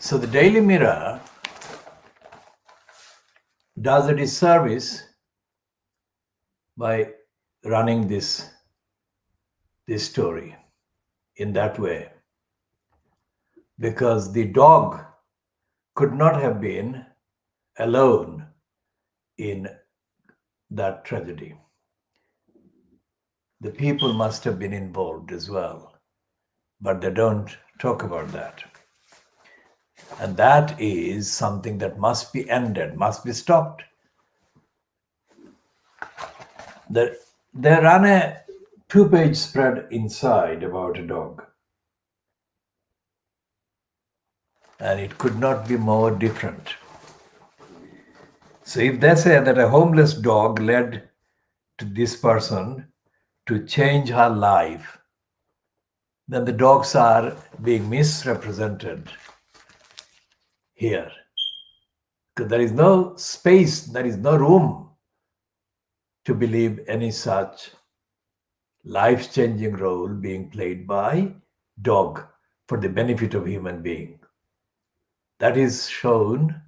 So the Daily Mirror does a disservice by running this story in that way, because the dog could not have been alone in that tragedy. The people must have been involved as well, but they don't talk about that. And that is something that must be ended, must be stopped. They ran a 2-page spread inside about a dog. And it could not be more different. So if they say that a homeless dog led to this person to change her life, then the dogs are being misrepresented here. Because there is no space, there is no room to believe any such life-changing role being played by dog for the benefit of human being. That is shown,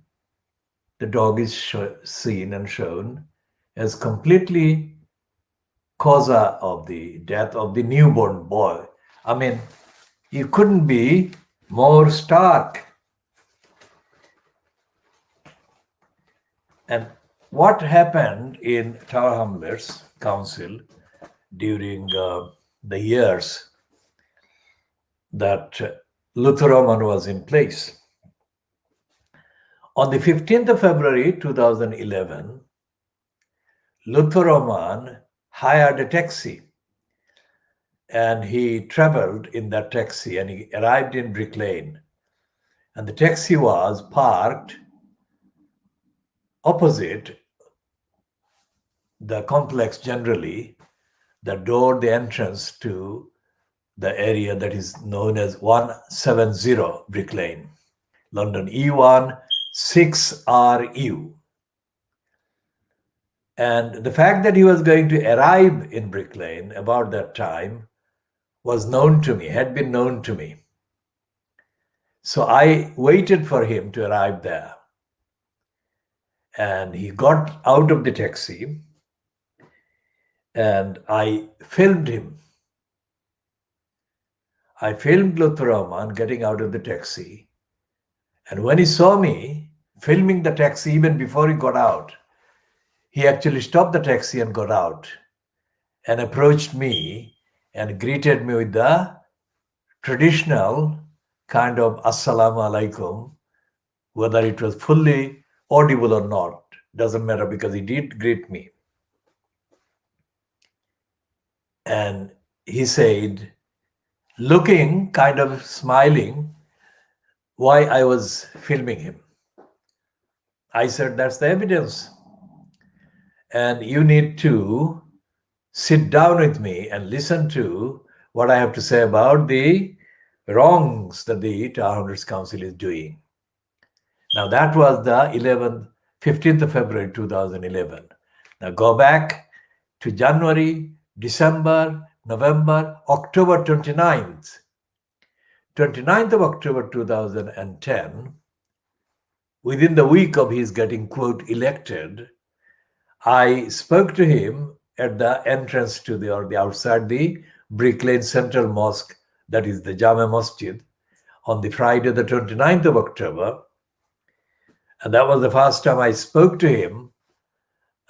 the dog is seen and shown as completely causa of the death of the newborn boy. I mean, you couldn't be more stark. And what happened in Tower Hamlets Council during the years that Luther Roman was in place? On the 15th of February 2011, Luther Roman hired a taxi, and he traveled in that taxi, and he arrived in Brick Lane. And the taxi was parked opposite the complex generally, the door, the entrance to the area that is known as 170 Brick Lane, London E1 6RU. And the fact that he was going to arrive in Brick Lane about that time was known to me, had been known to me. So I waited for him to arrive there. And he got out of the taxi, and I filmed him. I filmed Luther Roman getting out of the taxi. And when he saw me filming the taxi, even before he got out, he actually stopped the taxi and got out and approached me and greeted me with the traditional kind of Assalamu alaikum, whether it was fully audible or not, doesn't matter, because he did greet me. And he said, looking kind of smiling, why I was filming him. I said, that's the evidence. And you need to sit down with me and listen to what I have to say about the wrongs that the Tower Hamlets Council is doing. Now that was the 15th of February 2011. Now go back to January, December, November, October 29th. 29th of October 2010, within the week of his getting, quote, elected, I spoke to him at the entrance to the outside the Brick Lane Central Mosque, that is the Jama Masjid, on the Friday, the 29th of October. And that was the first time I spoke to him,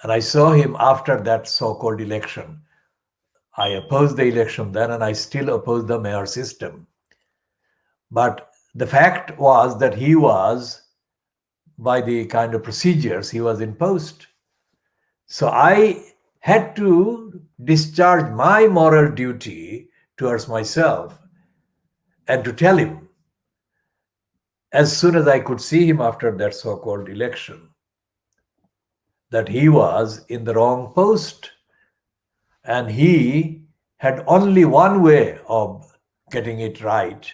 and I saw him after that so-called election. I opposed the election then, and I still oppose the mayor system. But the fact was that he was, by the kind of procedures, he was imposed. So I had to discharge my moral duty towards myself and to tell him, as soon as I could see him after that so-called election, that he was in the wrong post. And he had only one way of getting it right: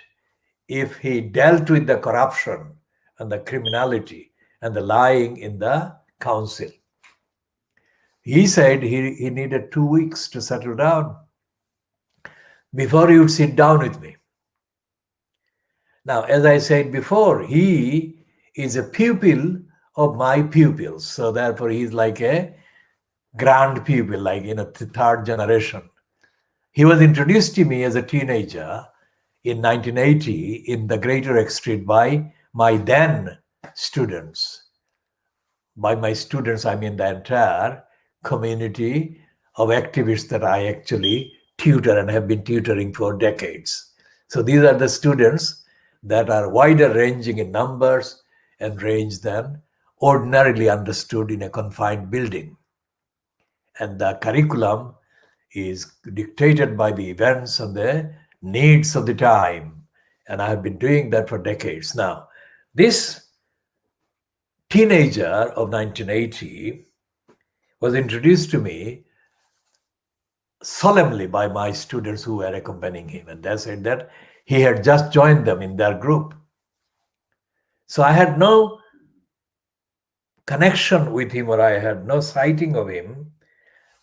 if he dealt with the corruption and the criminality and the lying in the council. He said he needed 2 weeks to settle down before he would sit down with me. Now, as I said before, he is a pupil of my pupils. So therefore, he's like a grand pupil, like, third generation. He was introduced to me as a teenager in 1980 in the Greater X Street by my then students. By my students, I mean the entire community of activists that I actually tutor and have been tutoring for decades. So these are the students that are wider ranging in numbers and range than ordinarily understood in a confined building. And the curriculum is dictated by the events and the needs of the time. And I have been doing that for decades now. This teenager of 1980 was introduced to me solemnly by my students who were accompanying him. And they said that he had just joined them in their group. So I had no connection with him, or I had no sighting of him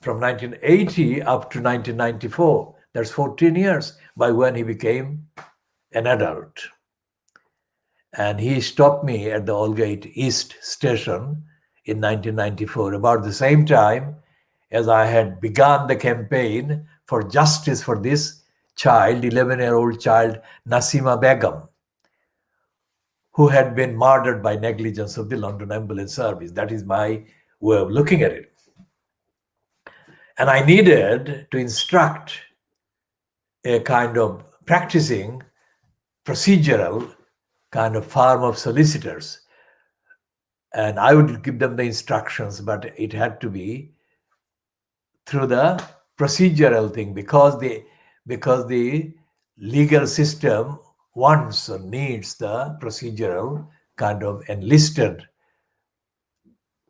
from 1980 up to 1994. That's 14 years by when he became an adult. And he stopped me at the Aldgate East station in 1994, about the same time as I had begun the campaign for justice for this child, 11-year-old child, Nasima Begum, who had been murdered by negligence of the London Ambulance Service. That is my way of looking at it. And I needed to instruct a kind of practicing procedural kind of firm of solicitors. And I would give them the instructions, but it had to be through the procedural thing, because the legal system wants or needs the procedural kind of enlisted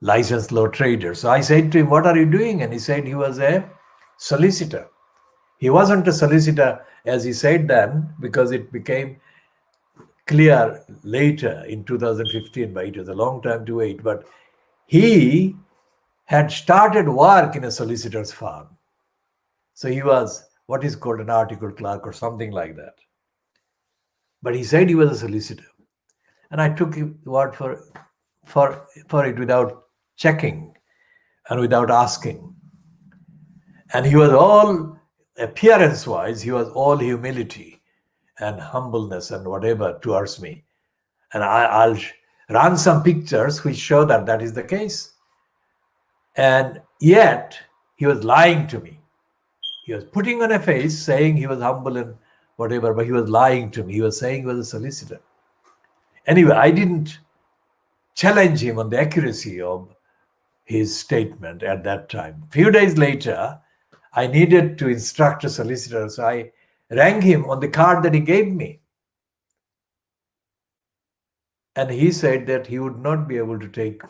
licensed law trader. So I said to him, "What are you doing?" And he said he was a solicitor. He wasn't a solicitor as he said then, because it became clear later in 2015, but it was a long time to wait. But he had started work in a solicitor's firm. So he was what is called an article clerk or something like that. But he said he was a solicitor. And I took his word for it without checking and without asking. And he was all, appearance-wise, he was all humility and humbleness and whatever towards me. And I'll run some pictures which show that that is the case. And yet, he was lying to me. He was putting on a face saying he was humble and whatever, but he was lying to me. He was saying he was a solicitor. Anyway, I didn't challenge him on the accuracy of his statement at that time. A few days later, I needed to instruct a solicitor, so I rang him on the card that he gave me. And he said that he would not be able to take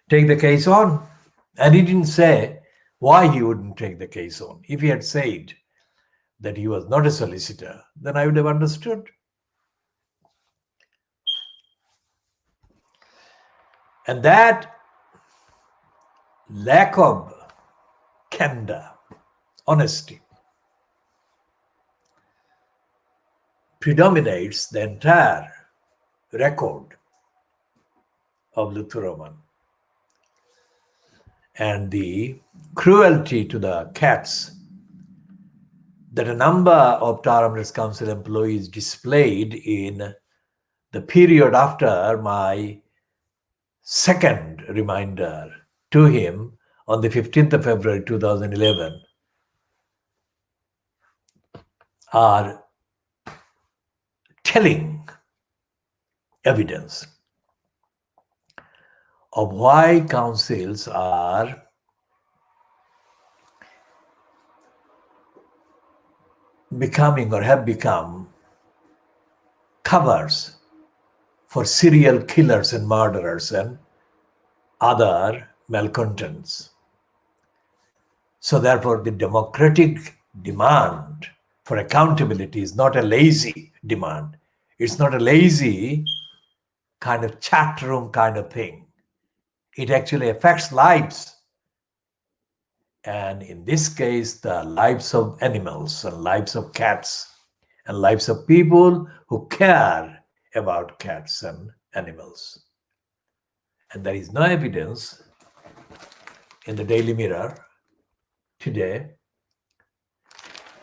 the case on. And he didn't say why he wouldn't take the case on. If he had said that he was not a solicitor, then I would have understood. And that lack of candor, honesty, predominates the entire record of Luther. And the cruelty to the cats that a number of Tar Armlets Council employees displayed in the period after my second reminder to him on the 15th of February 2011 are telling evidence of why councils are becoming or have become covers for serial killers and murderers and other malcontents. So therefore, the democratic demand for accountability is not a lazy demand. It's not a lazy kind of chat room kind of thing. It actually affects lives. And in this case, the lives of animals and lives of cats and lives of people who care about cats and animals. And there is no evidence in the Daily Mirror today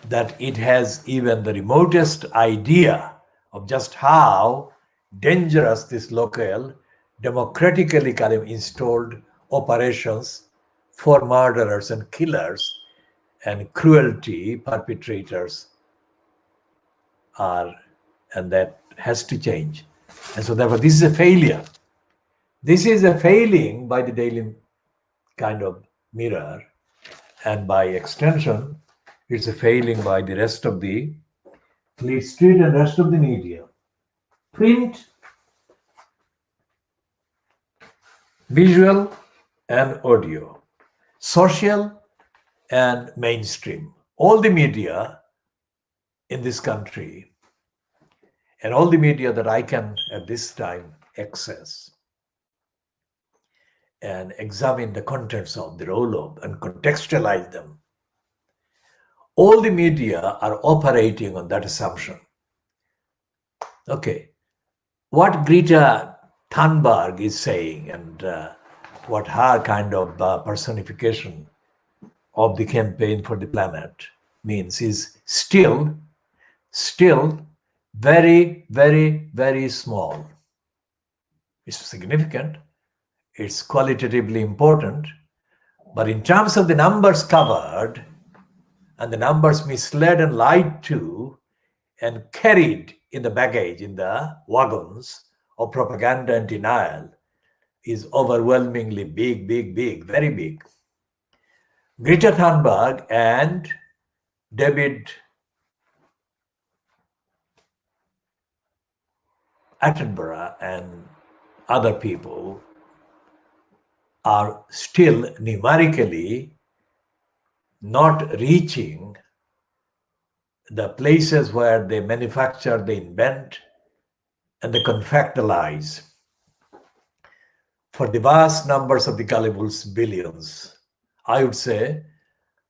that it has even the remotest idea of just how dangerous this local, democratically kind of installed operations for murderers and killers and cruelty perpetrators are, and that has to change. And so therefore this is a failure. This is a failing by the Daily kind of Mirror, and by extension it's a failing by the rest of the Fleet Street and rest of the media, print, visual and audio, social and mainstream. All the media in this country and all the media that I can at this time access and examine the contents of, the role of, and contextualize them, all the media are operating on that assumption. Okay, what Greta Thunberg is saying and what her kind of personification of the campaign for the planet means is still very, very, very small. It's significant, it's qualitatively important, but in terms of the numbers covered and the numbers misled and lied to and carried in the baggage, in the wagons of propaganda and denial, is overwhelmingly big, very big. Greta Thunberg and David Attenborough and other people are still numerically not reaching the places where they manufacture, they invent, and they confactualize. For the vast numbers of the gullibles, billions, I would say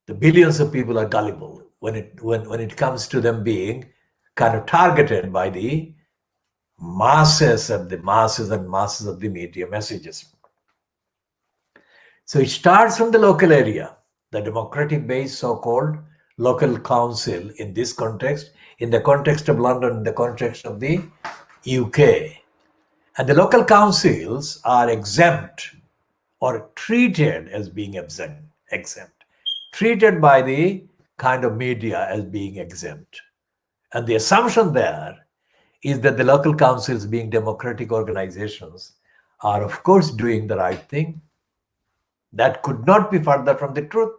the billions of people are gullible when it comes to them being kind of targeted by the masses and masses of the media messages. So it starts from the local area, the democratic based so-called local council in this context, in the context of London, in the context of the UK. And the local councils are exempt or treated as being exempt, treated by the kind of media as being exempt. And the assumption there is that the local councils, being democratic organizations, are of course doing the right thing. That could not be further from the truth.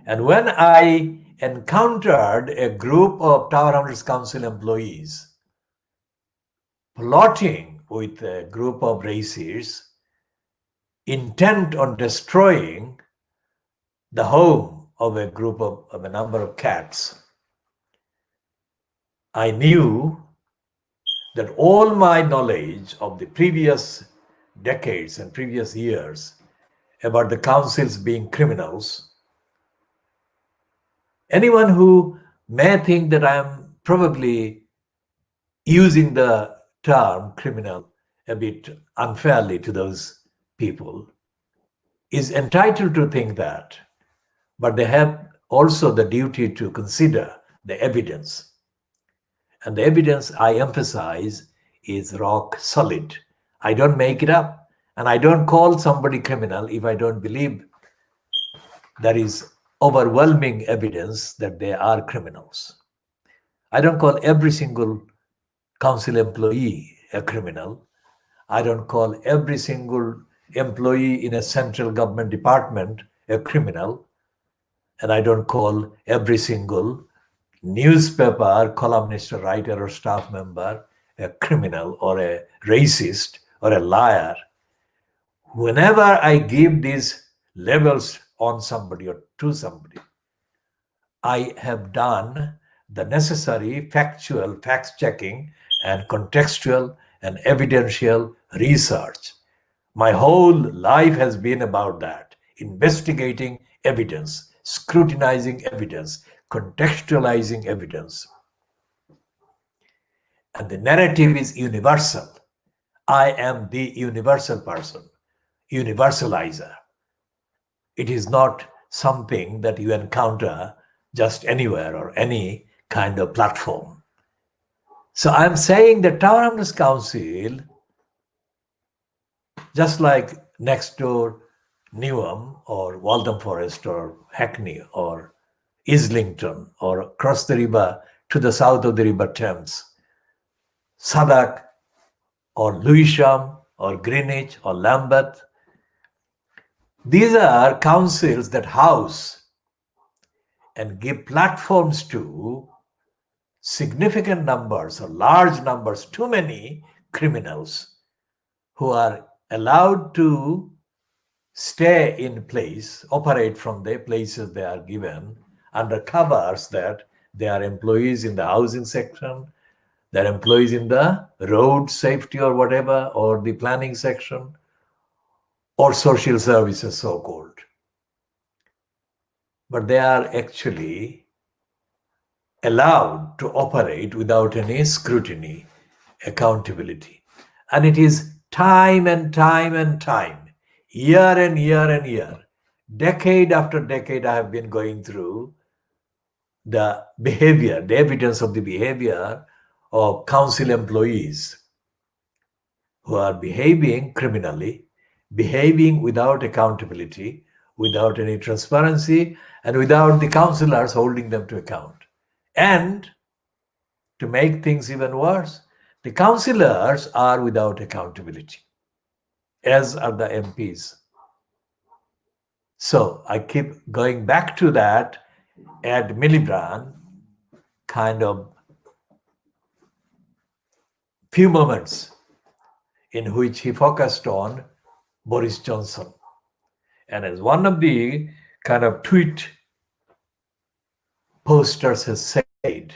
And when I encountered a group of Tower Hamlets Council employees plotting with a group of racists intent on destroying the home of a group of a number of cats, I knew that all my knowledge of the previous decades and previous years about the councils being criminals, anyone who may think that I am probably using the term criminal a bit unfairly to those people is entitled to think that, but they have also the duty to consider the evidence. And the evidence, I emphasize, is rock solid. I don't make it up, and I don't call somebody criminal if I don't believe there is overwhelming evidence that they are criminals. I don't call every single council employee a criminal. I don't call every single employee in a central government department a criminal. And I don't call every single newspaper columnist or writer or staff member a criminal or a racist or a liar. Whenever I give these labels on somebody or to somebody, I have done the necessary factual fact-checking and contextual and evidential research. My whole life has been about that, investigating evidence, scrutinizing evidence, contextualizing evidence. And the narrative is universal. I am the universal person, universalizer. It is not something that you encounter just anywhere or any kind of platform. So I'm saying the Tower Hamlets Council, just like next door Newham or Waltham Forest or Hackney or Islington or across the river to the south of the River Thames, Sadak or Lewisham or Greenwich or Lambeth, these are councils that house and give platforms to significant numbers or large numbers, too many criminals who are allowed to stay in place, operate from the places they are given under covers that they are employees in the housing section, they're employees in the road safety or whatever, or the planning section, or social services, so-called. But they are actually allowed to operate without any scrutiny, accountability. And it is time and time and time, year and year and year, decade after decade, I have been going through the behavior, the evidence of the behavior of council employees who are behaving criminally, behaving without accountability, without any transparency, and without the councillors holding them to account. And to make things even worse, the councillors are without accountability, as are the MPs. So I keep going back to that Ed Miliband kind of few moments in which he focused on Boris Johnson. And as one of the kind of tweet posters has said,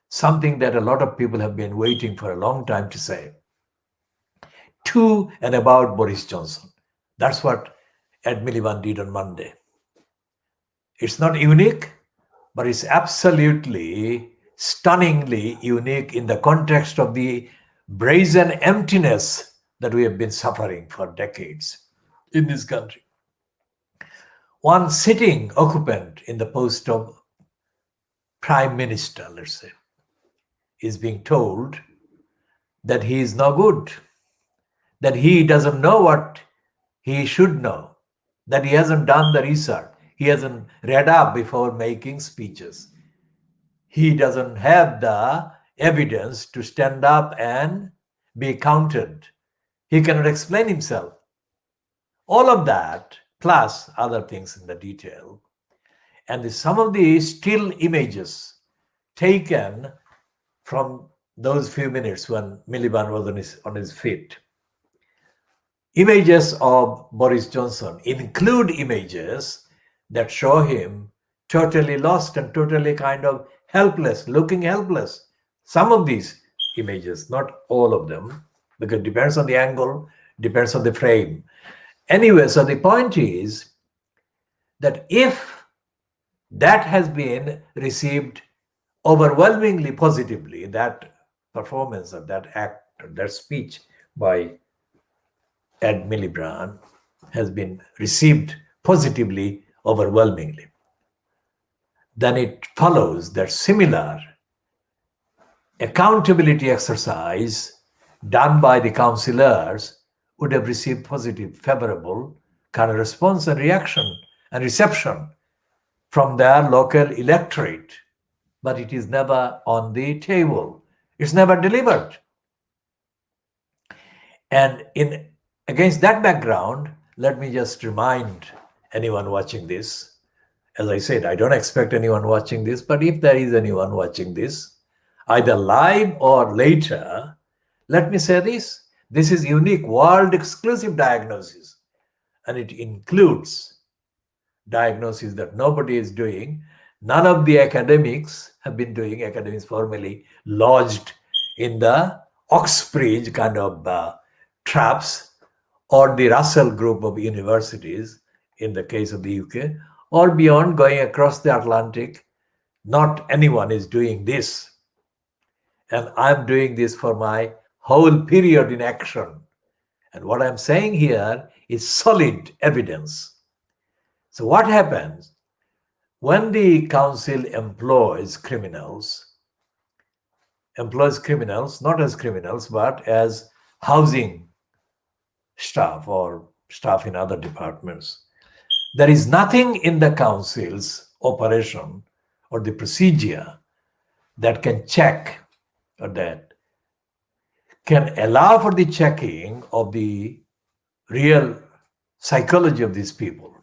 something that a lot of people have been waiting for a long time to say, to and about Boris Johnson. That's what Ed Miliband did on Monday. It's not unique, but it's absolutely stunningly unique in the context of the brazen emptiness that we have been suffering for decades in this country. One sitting occupant in the post of prime minister, let's say, is being told that he is no good, that he doesn't know what he should know, that he hasn't done the research, he hasn't read up before making speeches. He doesn't have the evidence to stand up and be counted. He cannot explain himself. All of that, plus other things in the detail. And some of the still images taken from those few minutes when Miliband was on his feet. Images of Boris Johnson include images that show him totally lost and totally kind of helpless, looking helpless. Some of these images, not all of them, because it depends on the angle, depends on the frame. Anyway, so the point is that if that has been received overwhelmingly positively, that performance of that act, that speech by Ed Miliband has been received positively, overwhelmingly, then it follows that similar accountability exercise done by the councillors would have received positive, favorable kind of response and reaction and reception from their local electorate. But it is never on the table. It's never delivered. And against that background, let me just remind anyone watching this, as I said, I don't expect anyone watching this, but if there is anyone watching this, either live or later, let me say this. This is unique, world exclusive diagnosis, and it includes diagnosis that nobody is doing. None of the academics have been doing, academics formally lodged in the Oxbridge kind of traps or the Russell group of universities in the case of the UK, or beyond, going across the Atlantic. Not anyone is doing this. And I'm doing this for my whole period in action. And what I'm saying here is solid evidence. So what happens when the council employs criminals not as criminals, but as housing staff or staff in other departments? There is nothing in the council's operation or the procedure that can check or that can allow for the checking of the real psychology of these people.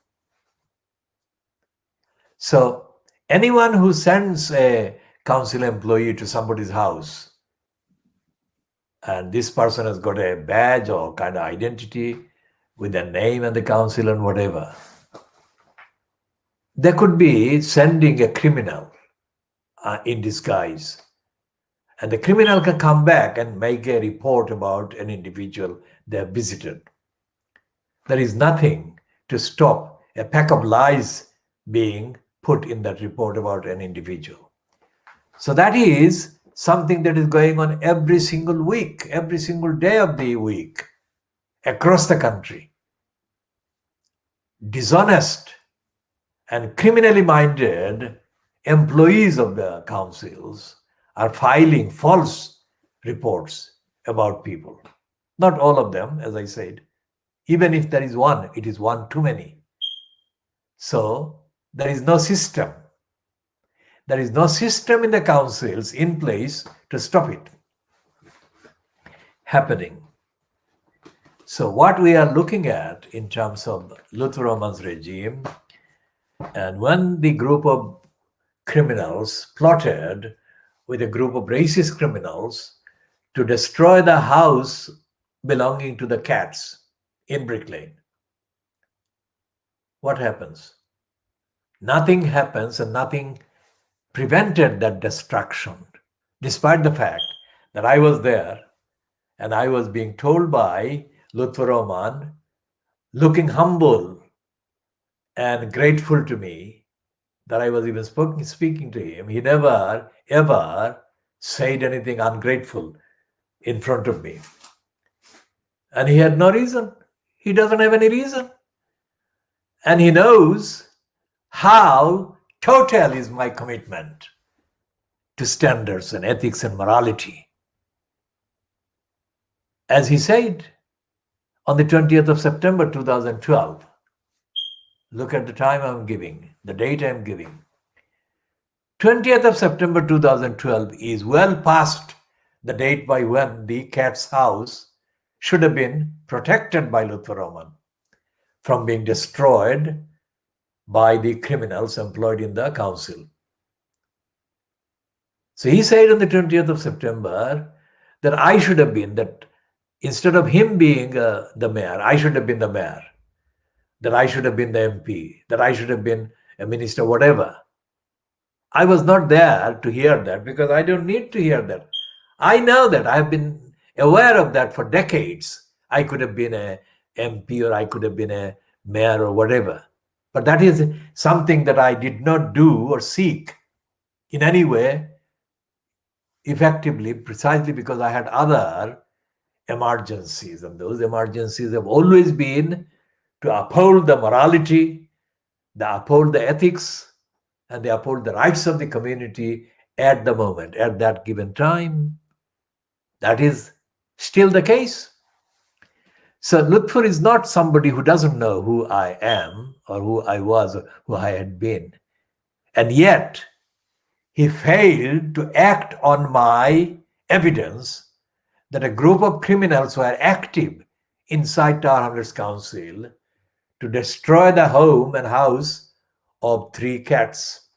So anyone who sends a council employee to somebody's house and this person has got a badge or kind of identity with a name and the council and whatever, they could be sending a criminal in disguise. And the criminal can come back and make a report about an individual they have visited. There is nothing to stop a pack of lies being put in that report about an individual. So that is something that is going on every single week, every single day of the week, across the country. Dishonest and criminally minded employees of the councils are filing false reports about people. Not all of them, as I said. Even if there is one, it is one too many. So there is no system. There is no system in the councils in place to stop it happening. So what we are looking at in terms of Lutfur Rahman's regime, and when the group of criminals plotted with a group of racist criminals to destroy the house belonging to the cats in Brick Lane, what happens? Nothing happens and nothing prevented that destruction, despite the fact that I was there and I was being told by Lutfur Rahman, looking humble and grateful to me, that I was even speaking to him. He never, ever said anything ungrateful in front of me. And he had no reason. He doesn't have any reason. And he knows how total is my commitment to standards and ethics and morality. As he said on the 20th of September 2012, look at the time I'm giving, the date I'm giving. 20th of September 2012 is well past the date by when the cat's house should have been protected by Lutfur Rahman from being destroyed by the criminals employed in the council. So he said on the 20th of September that I should have been, that instead of him being the mayor, I should have been the mayor, that I should have been the MP, that I should have been a minister, whatever. I was not there to hear that because I don't need to hear that. I know that. I have been aware of that for decades. I could have been a MP or I could have been a mayor or whatever. But that is something that I did not do or seek in any way effectively, precisely because I had other emergencies. And those emergencies have always been to uphold the morality, to uphold the ethics, and they uphold the rights of the community at the moment, at that given time. That is still the case. So Lutfur is not somebody who doesn't know who I am or who I was or who I had been. And yet, he failed to act on my evidence that a group of criminals were active inside Tower Hamlets Council to destroy the home and house of 3 cats.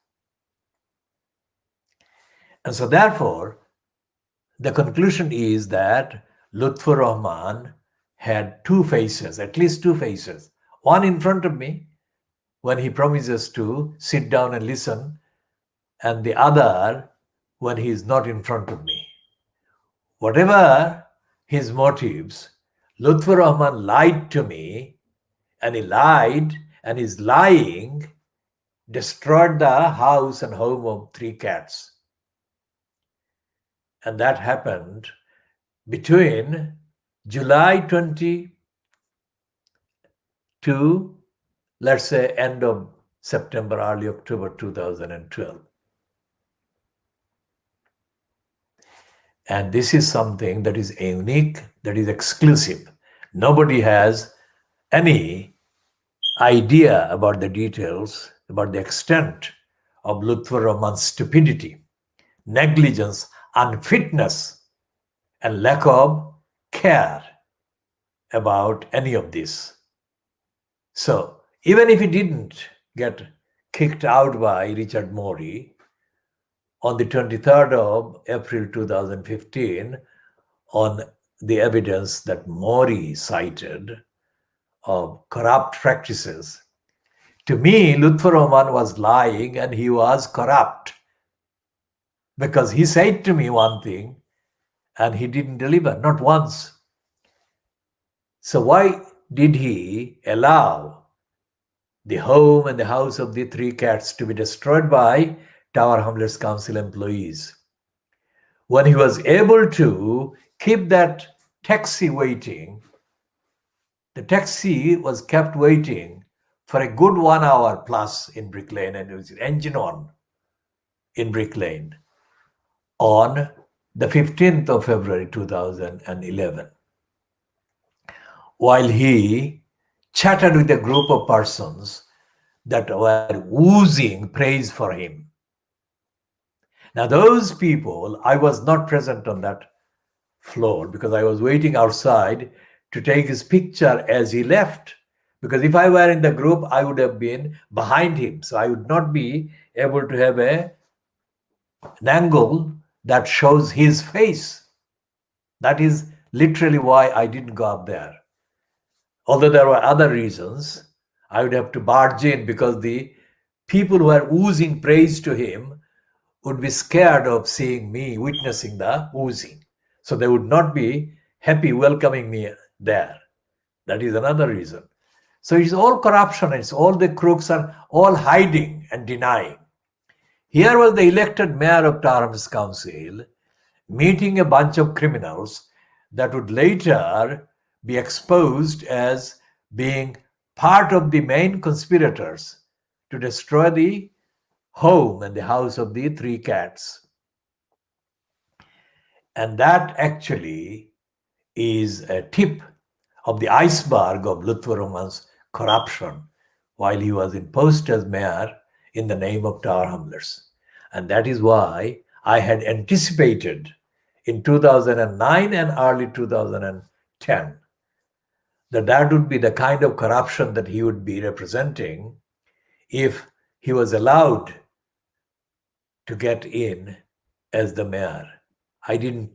And so therefore, the conclusion is that Lutfur Rahman had 2 faces, at least 2 faces. One in front of me when he promises to sit down and listen, and the other when he is not in front of me. Whatever his motives, Lutfur Rahman lied to me, and he lied, and his lying destroyed the house and home of 3 cats. And that happened between July 20 to, let's say, end of September, early October 2012. And this is something that is unique, that is exclusive. Nobody has any idea about the details, about the extent of Lutfur Rahman's stupidity, negligence, unfitness, and lack of care about any of this. So, even if he didn't get kicked out by Richard Morey on the 23rd of April 2015 on the evidence that Morey cited of corrupt practices, to me, Lutfur Rahman was lying and he was corrupt because he said to me one thing and he didn't deliver, not once. So why did he allow the home and the house of the three cats to be destroyed by Tower Hamlets Council employees when he was able to keep that taxi waiting? The taxi was kept waiting for a good 1 hour plus in Brick Lane, and it was engine on in Brick Lane on the 15th of February 2011, while he chatted with a group of persons that were oozing praise for him. Now, those people, I was not present on that floor because I was waiting outside to take his picture as he left. Because if I were in the group, I would have been behind him. So I would not be able to have an angle that shows his face. That is literally why I didn't go up there. Although there were other reasons, I would have to barge in because the people who are oozing praise to him would be scared of seeing me witnessing the oozing. So they would not be happy welcoming me there. That is another reason. So it's all corruption. It's all the crooks are all hiding and denying. Here was the elected mayor of Tower Hamlets Council meeting a bunch of criminals that would later be exposed as being part of the main conspirators to destroy the home and the house of the three cats. And that actually is a tip of the iceberg of Lutfur Rahman's corruption while he was in post as mayor in the name of Tower Hamlets. And that is why I had anticipated in 2009 and early 2010 that would be the kind of corruption that he would be representing if he was allowed to get in as the mayor. I didn't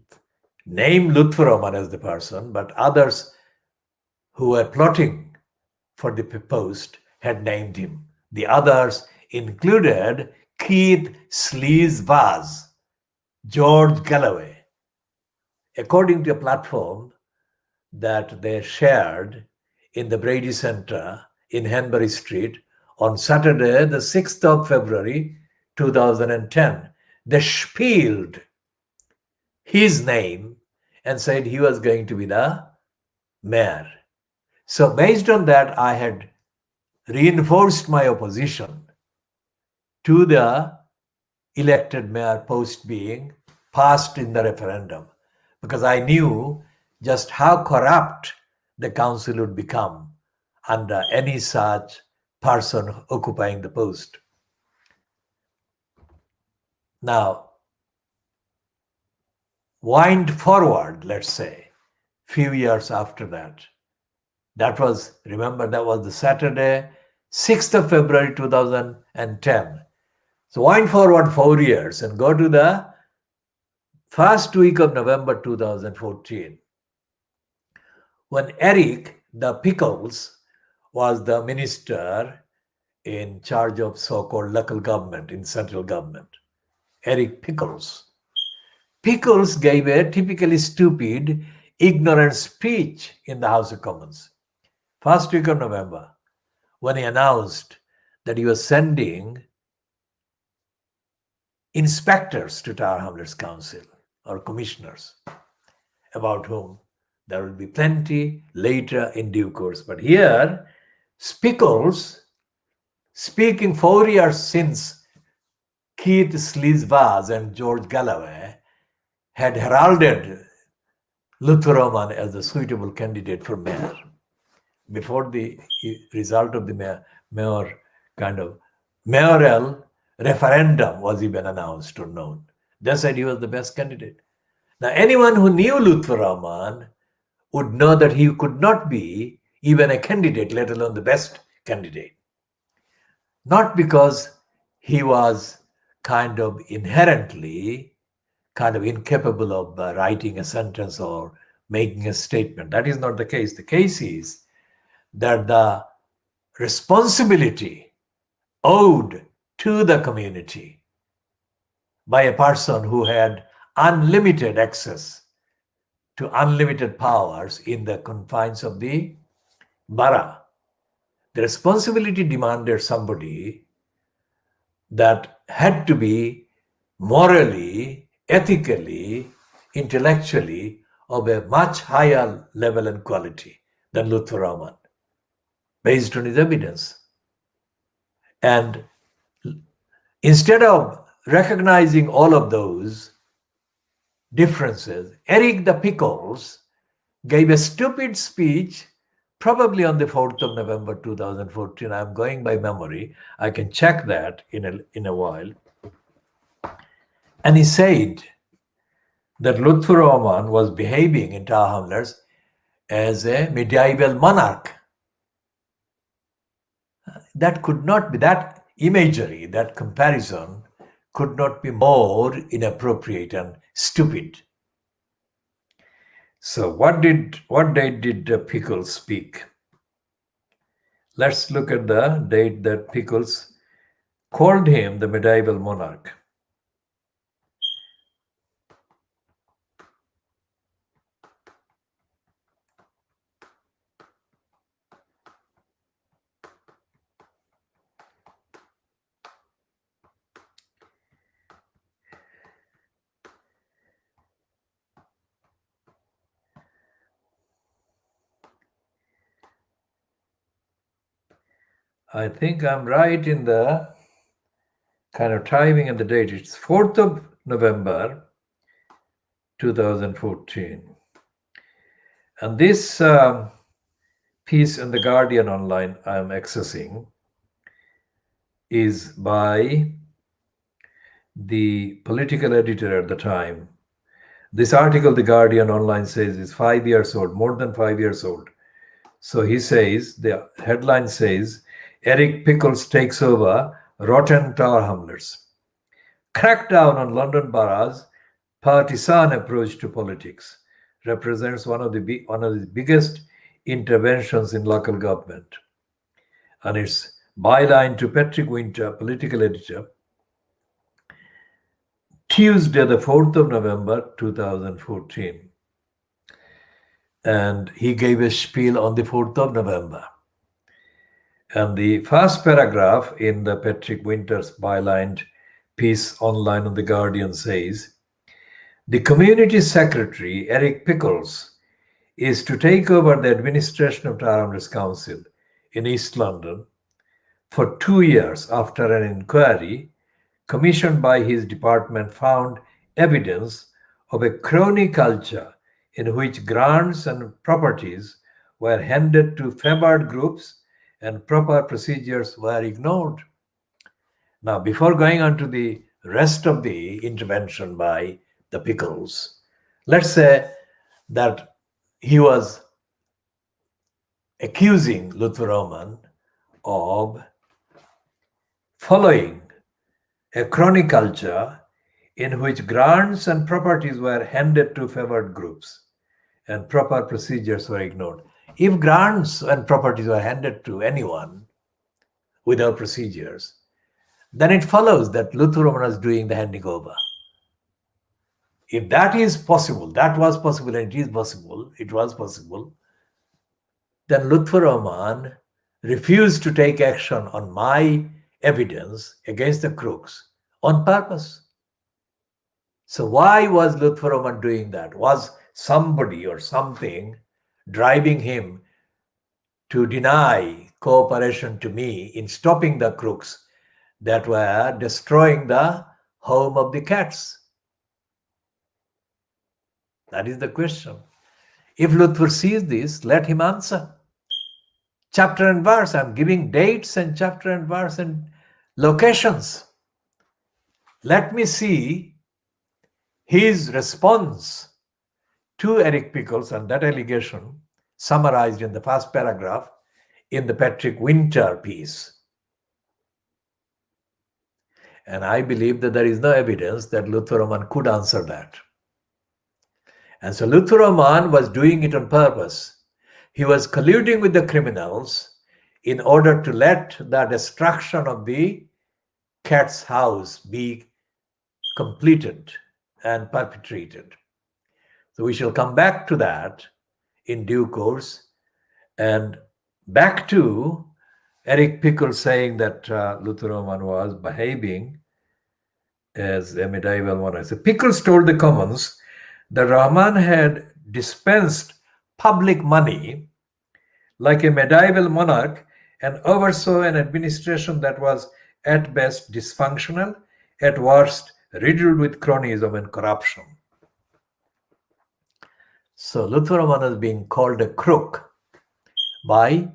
name Lutfur Rahman as the person, but others who were plotting for the post had named him. The others included Keith Sleaze Vaz, George Galloway. According to a platform that they shared in the Brady Center in Hanbury Street on Saturday, the 6th of February 2010, they spieled his name and said he was going to be the mayor. So based on that, I had reinforced my opposition to the elected mayor post being passed in the referendum because I knew just how corrupt the council would become under any such person occupying the post. Now, wind forward, let's say, few years after that. That was, remember, that was the Saturday, 6th of February 2010. So wind forward 4 years and go to the first week of November 2014, when Eric, the Pickles, was the minister in charge of so-called local government in central government. Eric Pickles. Pickles gave a typically stupid, ignorant speech in the House of Commons. First week of November, when he announced that he was sending inspectors to Tower Hamlets Council or commissioners, about whom there will be plenty later in due course. But here, Spickles, speaking 4 years since Keith Sleazebaz and George Galloway had heralded Luther as a suitable candidate for mayor before the result of the mayor kind of mayoral referendum was even announced or known. They said he was the best candidate. Now, anyone who knew Luther would know that he could not be even a candidate, let alone the best candidate. Not because he was kind of inherently kind of incapable of writing a sentence or making a statement. That is not the case. The case is that the responsibility owed to the community by a person who had unlimited access to unlimited powers in the confines of the borough. The responsibility demanded somebody that had to be morally, ethically, intellectually of a much higher level and quality than Luther Rahman, based on his evidence. And instead of recognizing all of those differences, Eric the Pickles gave a stupid speech probably on the 4th of November 2014. I'm going by memory. I can check that in a while. And he said that Luther Rahman was behaving in Tower Hamlets as a medieval monarch. That could not be, that imagery, that comparison could not be more inappropriate and stupid. So what date did Pickles speak? Let's look at the date that Pickles called him the medieval monarch. I think I'm right in the kind of timing and the date. It's 4th of November 2014. And this piece in the Guardian online I'm accessing is by the political editor at the time. This article, the Guardian online says, is 5 years old, more than 5 years old. So he says, the headline says, Eric Pickles takes over rotten Tower Hamlets. Crackdown on London borough's partisan approach to politics represents one of the biggest interventions in local government. And its byline to Patrick Winter, political editor, Tuesday, the 4th of November, 2014. And he gave a spiel on the 4th of November. And the first paragraph in the Patrick Winter's bylined piece online on The Guardian says, the community secretary, Eric Pickles, is to take over the administration of Tower Hamlets Council in East London for 2 years after an inquiry commissioned by his department found evidence of a crony culture in which grants and properties were handed to favored groups and proper procedures were ignored. Now, before going on to the rest of the intervention by the Pickles, let's say that he was accusing Luther Rahman of following a crony culture in which grants and properties were handed to favored groups and proper procedures were ignored. If grants and properties were handed to anyone without procedures, then it follows that Luther Rahman was doing the handing over. If that is possible, that was possible, and it was possible, then Luther Rahman refused to take action on my evidence against the crooks on purpose. So why was Lutfur Rahman doing that? Was somebody or something driving him to deny cooperation to me in stopping the crooks that were destroying the home of the cats? That is the question. If Lutfur sees this, let him answer. Chapter and verse. I'm giving dates and chapter and verse and locations. Let me see his response to Eric Pickles and that allegation summarized in the first paragraph in the Patrick Winter piece. And I believe that there is no evidence that Lutfur Rahman could answer that. And so Lutfur Rahman was doing it on purpose. He was colluding with the criminals in order to let the destruction of the cat's house be completed and perpetrated. So we shall come back to that in due course. And back to Eric Pickles saying that Lutfur Rahman was behaving as a medieval monarch. So Pickles told the Commons that Rahman had dispensed public money like a medieval monarch and oversaw an administration that was at best dysfunctional, at worst riddled with cronyism and corruption. So Lutfur Rahman is being called a crook by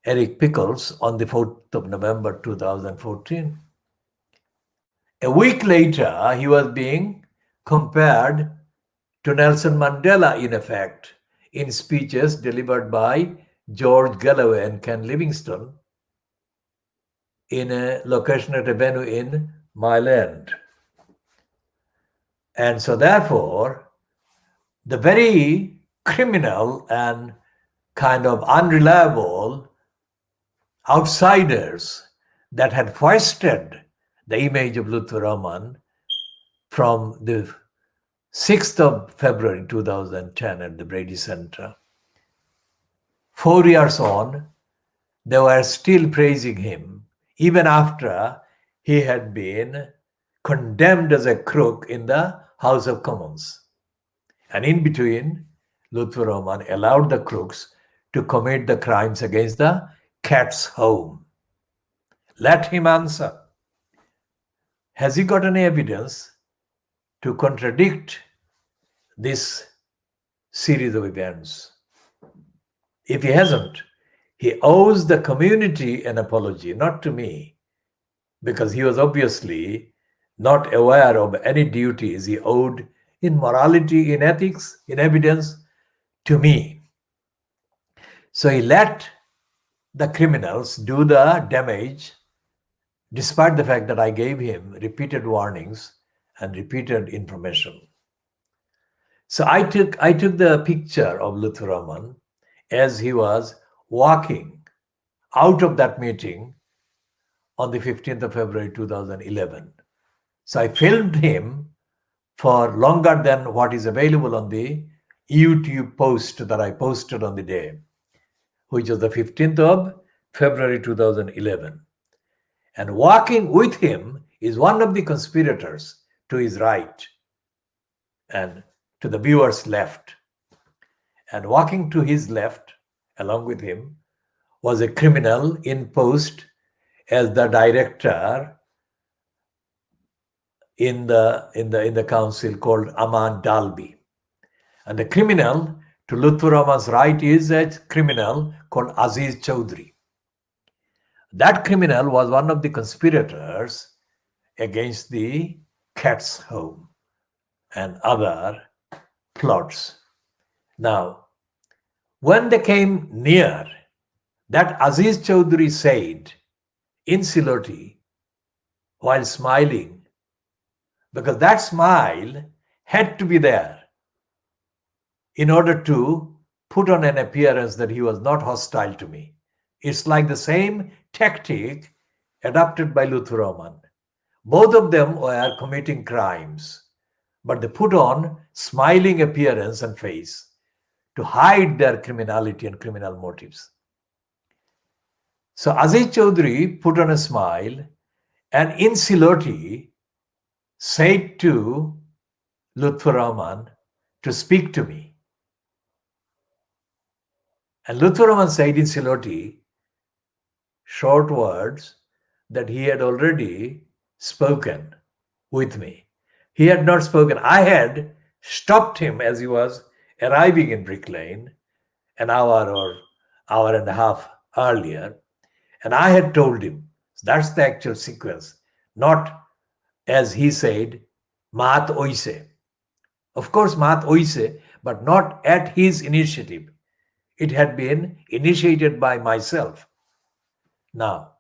Eric Pickles on the 4th of November 2014. A week later, he was being compared to Nelson Mandela, in effect, in speeches delivered by George Galloway and Ken Livingstone in a location at a venue in Mile End. And so therefore, the very criminal and kind of unreliable outsiders that had foisted the image of Lutfur Rahman from the 6th of February 2010 at the Brady Center. 4 years on, they were still praising him, even after he had been condemned as a crook in the House of Commons. And in between, Lutfur Rahman allowed the crooks to commit the crimes against the cat's home. Let him answer. Has he got any evidence to contradict this series of events? If he hasn't, he owes the community an apology, not to me, because he was obviously not aware of any duties he owed in morality, in ethics, in evidence to me. So he let the criminals do the damage despite the fact that I gave him repeated warnings and repeated information. So I took the picture of Lutfur Rahman as he was walking out of that meeting on the 15th of February 2011. So I filmed him for longer than what is available on the YouTube post that I posted on the day, which was the 15th of February 2011. And walking with him is one of the conspirators to his right and to the viewer's left. And walking to his left, along with him, was a criminal in post as the director in the council called Aman Dalby. And the criminal to Lutfur Rahman's right is a criminal called Aziz Chowdhury. That criminal was one of the conspirators against the cat's home and other plots. Now, when they came near, that Aziz Chowdhury said in Siloti, while smiling, because that smile had to be there in order to put on an appearance that he was not hostile to me. It's like the same tactic adopted by Lutfur Rahman. Both of them were committing crimes, but they put on smiling appearance and face to hide their criminality and criminal motives. So Aziz Chowdhury put on a smile and in Siloti said to Lutfur Rahman to speak to me. And Lutfur Rahman said in Siloti short words that he had already spoken with me. He had not spoken. I had stopped him as he was arriving in Brick Lane an hour or hour and a half earlier. And I had told him, that's the actual sequence, not as he said, Mahat Oise. Of course, Mahat Oise, but not at his initiative. It had been initiated by myself. Now,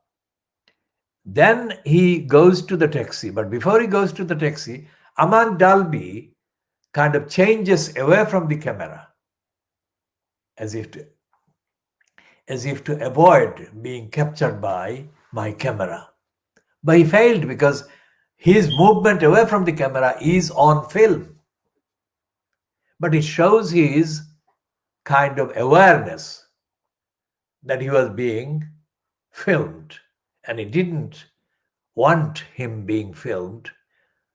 then he goes to the taxi, but before he goes to the taxi, Aman Dalby kind of changes away from the camera as if to avoid being captured by my camera. But he failed because his movement away from the camera is on film. But it shows his kind of awareness that he was being filmed, and he didn't want him being filmed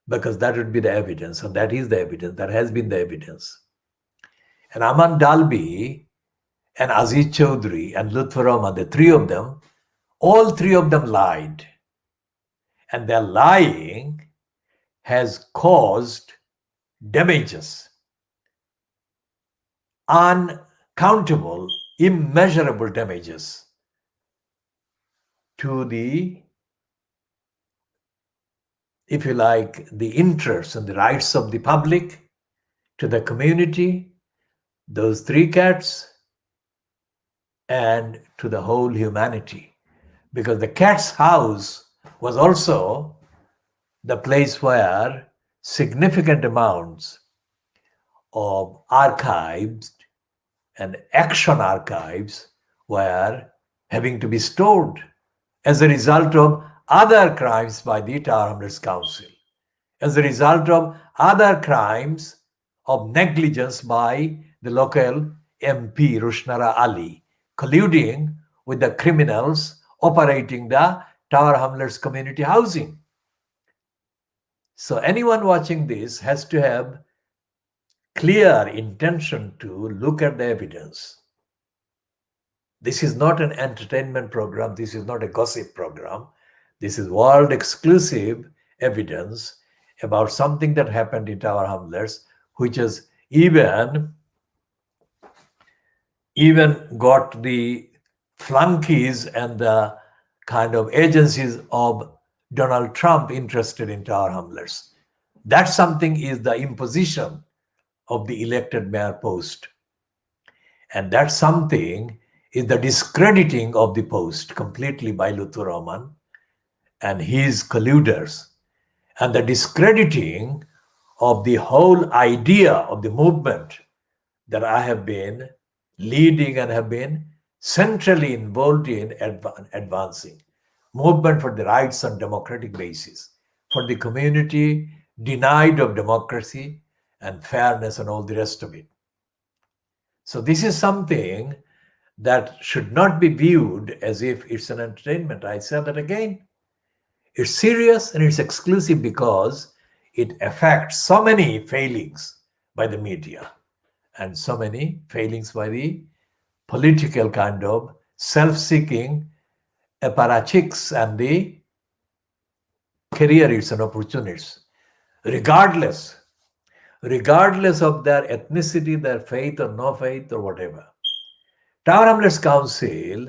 because that would be the evidence, and that is the evidence, that has been the evidence. And Aman Dalby and Aziz Chaudhry and Lutfur Rahman, the three of them, all three of them lied. And their lying has caused damages, uncountable, immeasurable damages to the, if you like, the interests and the rights of the public, to the community, those three cats, and to the whole humanity. Because the cat's house was also the place where significant amounts of archives and action archives were having to be stored as a result of other crimes by the Tower Hamlets Council, as a result of other crimes of negligence by the local MP Rushnara Ali, colluding with the criminals operating the Tower Hamlets community housing. So anyone watching this has to have clear intention to look at the evidence. This is not an entertainment program. This is not a gossip program. This is world exclusive evidence about something that happened in Tower Hamlets, which has even got the flunkies and the kind of agencies of Donald Trump interested in Tower Hamlets. That something is the imposition of the elected mayor post. And that something is the discrediting of the post completely by Lutfur Rahman and his colluders, and the discrediting of the whole idea of the movement that I have been leading and have been centrally involved in advancing. Movement for the rights on democratic basis, for the community denied of democracy and fairness and all the rest of it. So this is something that should not be viewed as if it's an entertainment. I said that again. It's serious and it's exclusive because it affects so many failings by the media and so many failings by the political kind of self-seeking apparatchiks and the careerists and opportunists, regardless of their ethnicity, their faith or no faith or whatever. Tower Hamlets Council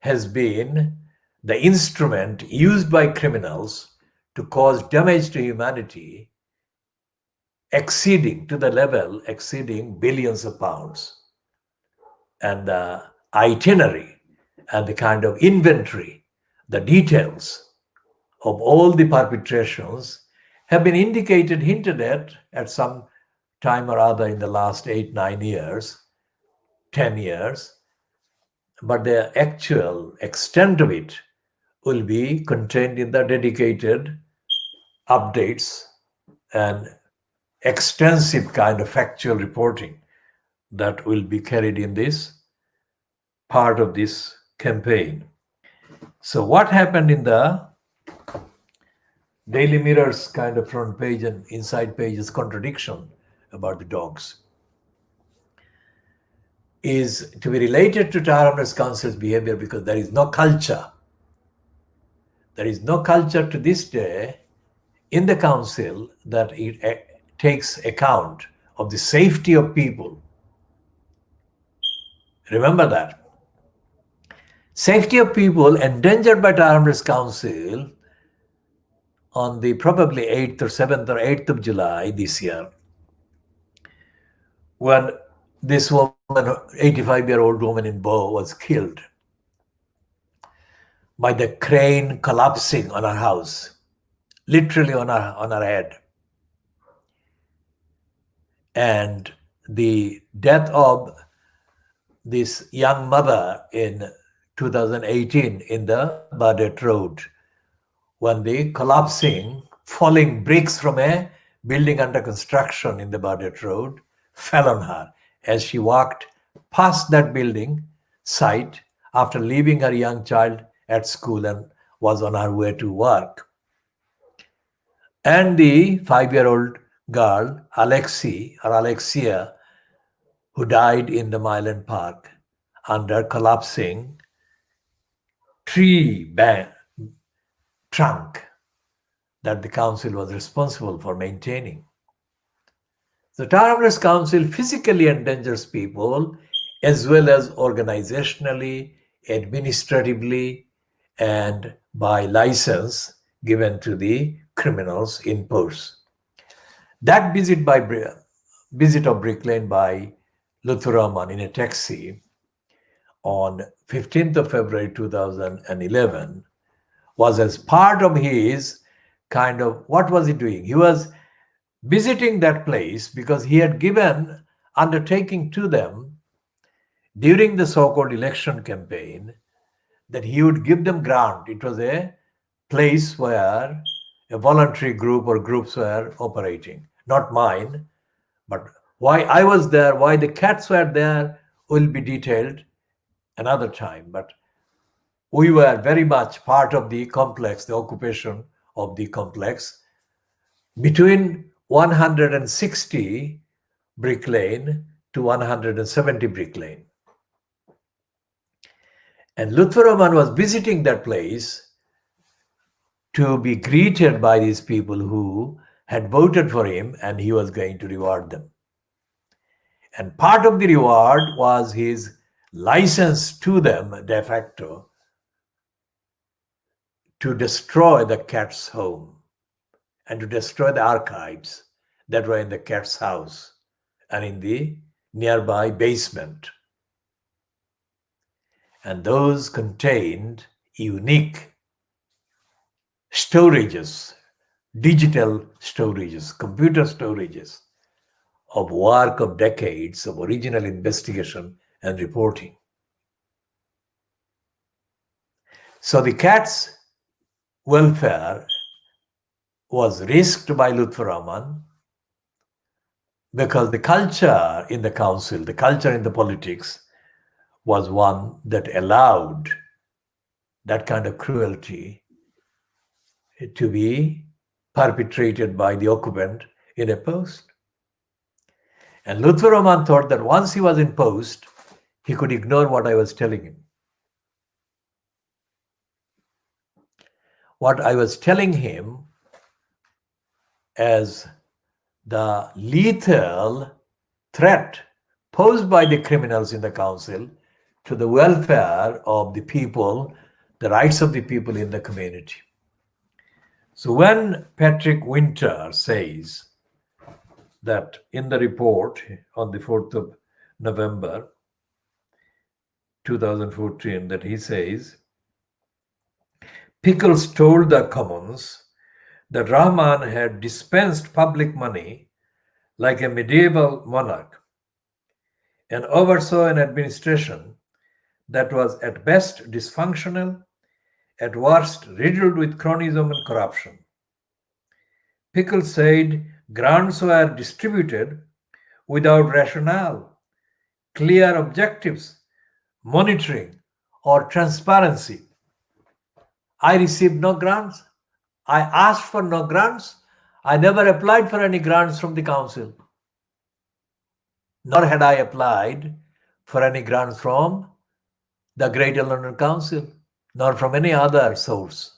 has been the instrument used by criminals to cause damage to humanity exceeding billions of pounds. And the itinerary and the kind of inventory, the details of all the perpetrations have been hinted at some time or other in the last 8-9 years, 10 years. But the actual extent of it will be contained in the dedicated updates and extensive kind of factual reporting that will be carried in this part of this campaign. So what happened in the Daily Mirror's kind of front page and inside page is contradiction about the dogs, is to be related to Tower Hamlets Council's behavior because there is no culture. There is no culture to this day in the council that it takes account of the safety of people. Remember that. Safety of people endangered by Tower Hamlets Council on the probably 8th or 7th or 8th of July this year, when this woman, 85-year-old woman in Bow, was killed by the crane collapsing on her house, literally on her head. And the death of this young mother in 2018 in the Bardet Road, when the collapsing, falling bricks from a building under construction in the Bardet Road fell on her as she walked past that building site after leaving her young child at school and was on her way to work. And the 5-year-old girl, Alexia, who died in the Myland Park under collapsing tree trunk that the council was responsible for maintaining. The Tower Hamlets Council physically endangers people as well as organizationally, administratively, and by license given to the criminals in post. That visit of Brick Lane by Lutfur Rahman in a taxi on 15th of February 2011 was as part of his kind of, what was he doing? He was visiting that place because he had given undertaking to them during the so-called election campaign that he would give them grant. It was a place where a voluntary group or groups were operating, not mine. But why I was there, why the cats were there will be detailed another time. But we were very much part of the complex, the occupation of the complex between 160 Brick Lane to 170 Brick Lane. And Lutfur Rahman was visiting that place to be greeted by these people who had voted for him, and he was going to reward them. And part of the reward was his license to them de facto to destroy the cat's home and to destroy the archives that were in the cat's house and in the nearby basement. And those contained unique storages, digital storages, computer storages of work of decades of original investigation and reporting. So the cat's welfare was risked by Lutfur Rahman because the culture in the council, the culture in the politics was one that allowed that kind of cruelty to be perpetrated by the occupant in a post. And Lutfur Rahman thought that once he was in post, he could ignore what I was telling him. What I was telling him as the lethal threat posed by the criminals in the council to the welfare of the people, the rights of the people in the community. So when Patrick Winter says that in the report on the 4th of November 2014, that he says, Pickles told the Commons that Rahman had dispensed public money like a medieval monarch and oversaw an administration that was at best dysfunctional, at worst riddled with cronyism and corruption. Pickles said grants were distributed without rationale, clear objectives, monitoring, or transparency. I received no grants. I asked for no grants. I never applied for any grants from the council, nor had I applied for any grants from the Greater London Council, nor from any other source.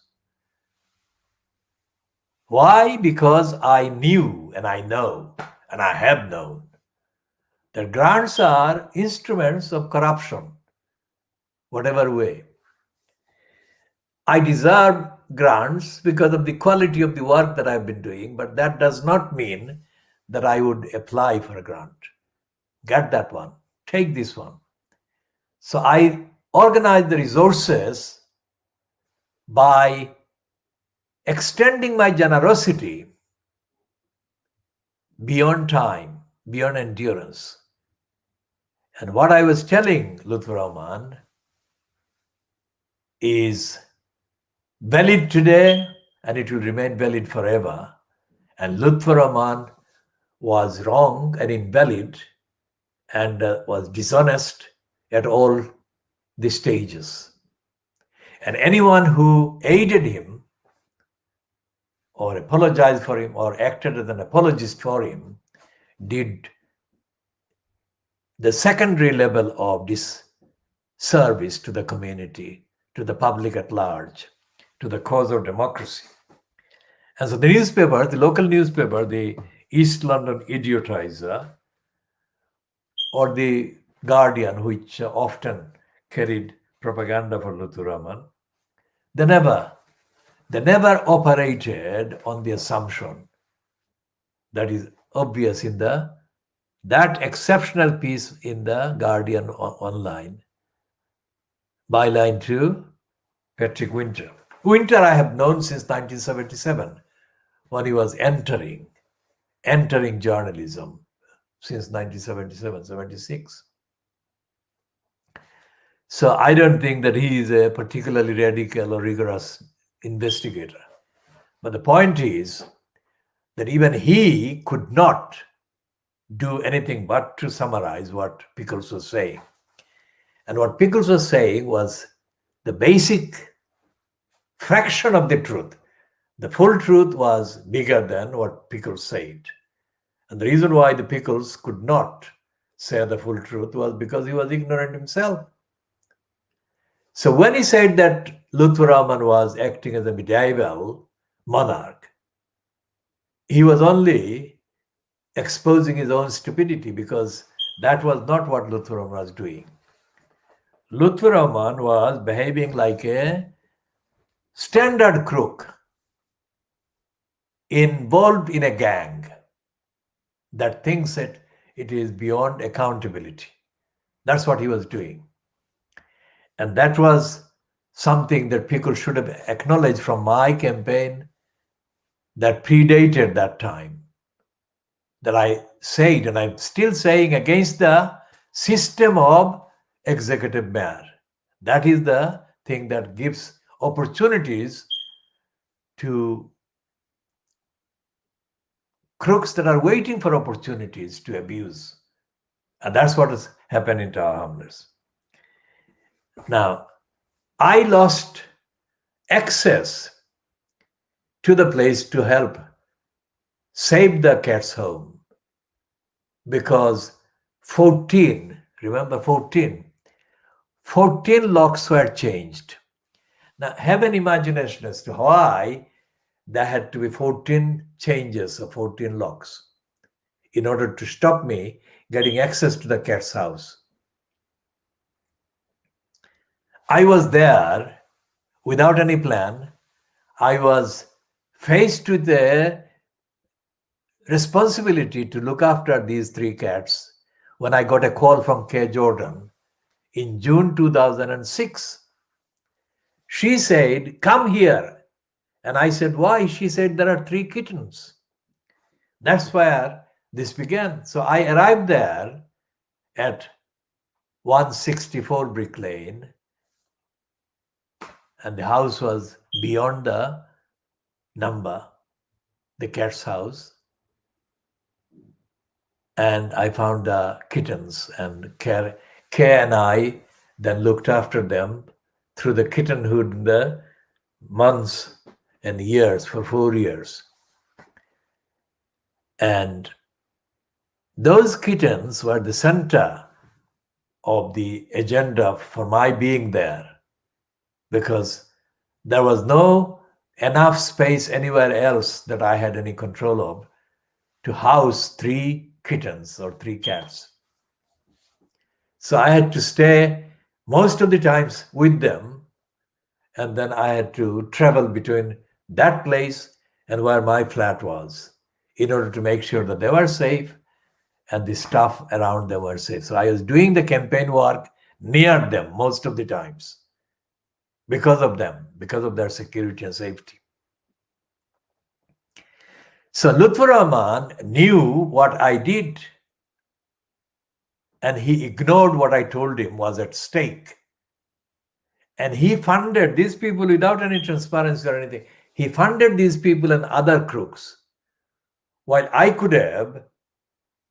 Why? Because I knew and I know and I have known that grants are instruments of corruption, whatever way. I deserve grants because of the quality of the work that I've been doing, but that does not mean that I would apply for a grant. Get that one, take this one. So I organize the resources by extending my generosity beyond time, beyond endurance. And what I was telling Lutfur Rahman is valid today and it will remain valid forever. And Lutfur Rahman was wrong and invalid and was dishonest at all the stages. And anyone who aided him or apologized for him or acted as an apologist for him did the secondary level of this service to the community, to the public at large, to the cause of democracy. And so the newspaper, the local newspaper, the East London Idiotizer, or the Guardian, which often carried propaganda for Lutfur Rahman, they never operated on the assumption that is obvious in that exceptional piece in the Guardian online, byline to Patrick Winter. Winter I have known since 1977, when he was entering journalism since 1977, 76. So I don't think that he is a particularly radical or rigorous investigator. But the point is that even he could not do anything but to summarize what Pickles was saying. And what Pickles was saying was the basic fraction of the truth. The full truth was bigger than what Pickles said. And the reason why the Pickles could not say the full truth was because he was ignorant himself. So when he said that Lutfur Rahman was acting as a medieval monarch, he was only exposing his own stupidity, because that was not what Lutfur Rahman was doing. Lutfur Rahman was behaving like a standard crook involved in a gang that thinks that it is beyond accountability. That's what he was doing. And that was something that people should have acknowledged from my campaign that predated that time. That I said, and I'm still saying, against the system of executive mayor. That is the thing that gives opportunities to crooks that are waiting for opportunities to abuse. And that's what has happened in Tower Hamlets. Now, I lost access to the place to help save the cat's home because 14 locks were changed. Now, have an imagination as to why there had to be 14 changes of 14 locks in order to stop me getting access to the cat's house. I was there without any plan. I was faced with the responsibility to look after these 3 cats when I got a call from Kay Jordan in June 2006. She said, "Come here." And I said, "Why?" She said, "There are 3 kittens." That's where this began. So I arrived there at 164 Brick Lane, and the house was beyond the number, the cat's house. And I found the kittens, and Kay and I then looked after them through the kittenhood in the months and years, for 4 years. And those kittens were the center of the agenda for my being there, because there was no enough space anywhere else that I had any control of to house 3 kittens or 3 cats. So I had to stay most of the times with them, and then I had to travel between that place and where my flat was in order to make sure that they were safe and the staff around them were safe. So I was doing the campaign work near them most of the times because of them, because of their security and safety. So Lutfur Rahman knew what I did, and he ignored what I told him was at stake. And he funded these people without any transparency or anything. He funded these people and other crooks. While I could have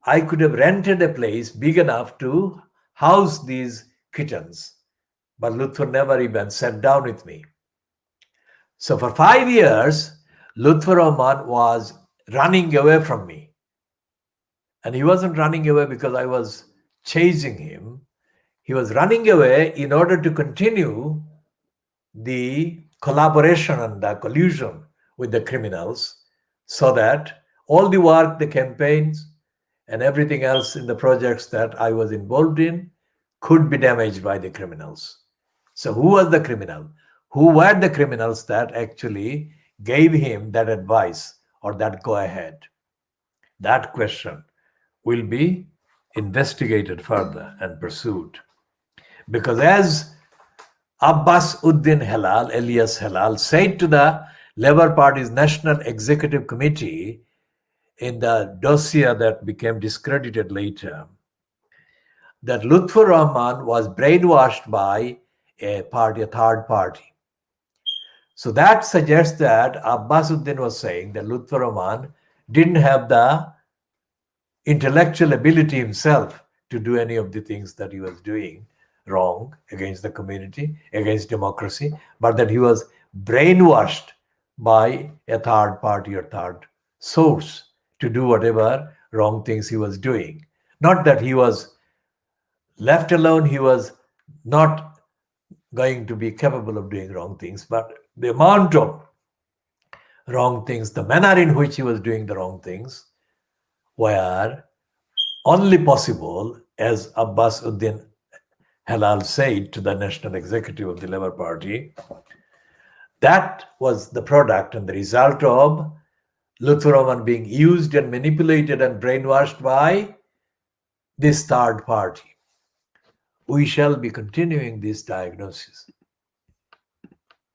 rented a place big enough to house these kittens. But Lutfur never even sat down with me. So for 5 years, Lutfur Rahman was running away from me. And he wasn't running away because I was chasing him. He was running away in order to continue the collaboration and the collusion with the criminals, so that all the work, the campaigns, and everything else in the projects that I was involved in could be damaged by the criminals. So who was the criminal? Who were the criminals that actually gave him that advice or that go ahead? That question will be investigated further and pursued. Because as Abbas Uddin Helal, alias Helal, said to the Labour Party's National Executive Committee in the dossier that became discredited later, that Lutfur Rahman was brainwashed by a third party. So that suggests that Abbas Uddin was saying that Lutfur Rahman didn't have the intellectual ability himself to do any of the things that he was doing wrong against the community, against democracy, but that he was brainwashed by a third party or third source to do whatever wrong things he was doing. Not that he was left alone, he was not going to be capable of doing wrong things, but the amount of wrong things, the manner in which he was doing the wrong things were only possible, as Abbas Uddin Helal said to the National Executive of the Labour Party. That was the product and the result of Lutfur Rahman being used and manipulated and brainwashed by this third party. We shall be continuing this diagnosis.